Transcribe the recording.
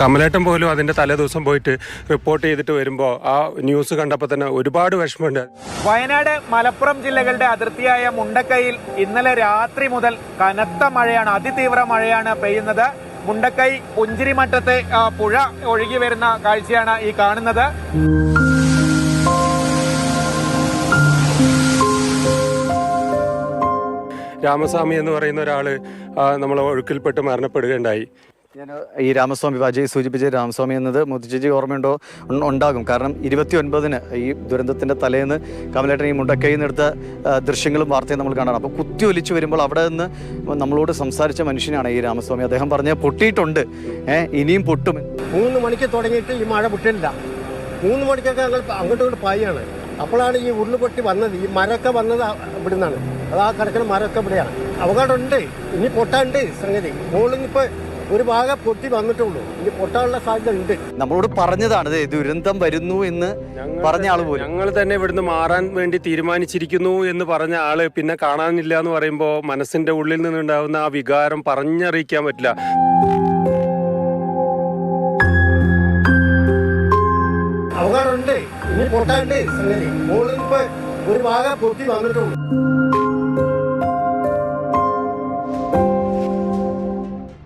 കമലേട്ടൻ പോലും അതിന്റെ തലേദിവസം പോയിട്ട് റിപ്പോർട്ട് ചെയ്തിട്ട് വരുമ്പോൾ ആ ന്യൂസ് കണ്ടപ്പോൾ തന്നെ ഒരുപാട് വിഷമമുണ്ട്. വയനാട്, മലപ്പുറം ജില്ലകളുടെ അതിർത്തിയായ മുണ്ടക്കൈയിൽ ഇന്നലെ രാത്രി മുതൽ കനത്ത മഴയാണ്, അതിതീവ്ര മഴയാണ് പെയ്യുന്നത്. മുണ്ടക്കൈ പുഞ്ചിരിമറ്റത്തെ പുഴ ഒഴുകി വരുന്ന കാഴ്ചയാണ് ഈ കാണുന്നത്. രാമസ്വാമി എന്ന് പറയുന്ന ഒരാള് നമ്മൾ ഒഴുക്കിൽപ്പെട്ട് മരണപ്പെടുകയുണ്ടായി. ഞാൻ ഈ രാമസ്വാമി അജയ് സൂചിപ്പിച്ച രാമസ്വാമി എന്നത് മുത്തുചേച്ചി ഓർമ്മയുണ്ടോ? ഉണ്ടാകും. കാരണം 29-ന് ഈ ദുരന്തത്തിൻ്റെ തലേന്ന് കമലേട്ടൻ ഈ മുണ്ടക്കൈയിൽ നിന്നെടുത്ത ദൃശ്യങ്ങളും വാർത്തയും നമ്മൾ കാണാറ്. അപ്പോൾ കുത്തി ഒലിച്ചു വരുമ്പോൾ അവിടെ നിന്ന് നമ്മളോട് സംസാരിച്ച മനുഷ്യനാണ് ഈ രാമസ്വാമി. അദ്ദേഹം പറഞ്ഞ പൊട്ടിയിട്ടുണ്ട്, ഇനിയും പൊട്ടും. 3 മണിക്ക് തുടങ്ങിയിട്ട് ഈ മഴ പൊട്ടില്ല. 3 മണിക്കൊക്കെ ഞങ്ങൾ അങ്ങോട്ടും ഇങ്ങോട്ട് പായാണ്. അപ്പോഴാണ് ഈ ഉരുളുപൊട്ടി വന്നത്. ഈ മരമൊക്കെ വന്നത് ഇവിടെ നിന്നാണ്. അത് ആ കിടക്കുന്ന മരമൊക്കെ ഇവിടെയാണ്. അപകടം ഉണ്ട്, ഇനി പൊട്ടാണ്ട് സംഗതി. മുകളിൽ ഒരു ഭാഗം പൊട്ടി വന്നിട്ടുള്ളൂ, ഇനി പൊട്ടാനുള്ള സാധ്യത ഉണ്ട്. നമ്മളോട് പറഞ്ഞതാണ് ദുരന്തം വരുന്നു എന്ന് പറഞ്ഞ ആള് പോലും. ഞങ്ങൾ തന്നെ ഇവിടുന്ന് മാറാൻ വേണ്ടി തീരുമാനിച്ചിരിക്കുന്നു എന്ന് പറഞ്ഞ ആള് പിന്നെ കാണാനില്ല എന്ന് പറയുമ്പോൾ മനസ്സിന്റെ ഉള്ളിൽ നിന്നുണ്ടാവുന്ന ആ വികാരം പറഞ്ഞറിയിക്കാൻ പറ്റില്ല. അപകടം ഉണ്ട്, ഇനി പൊട്ടാണ്ട് സംഗതി. മുകളിൽ ഒരു ഭാഗം പൊട്ടി വന്നിട്ടുള്ളൂ.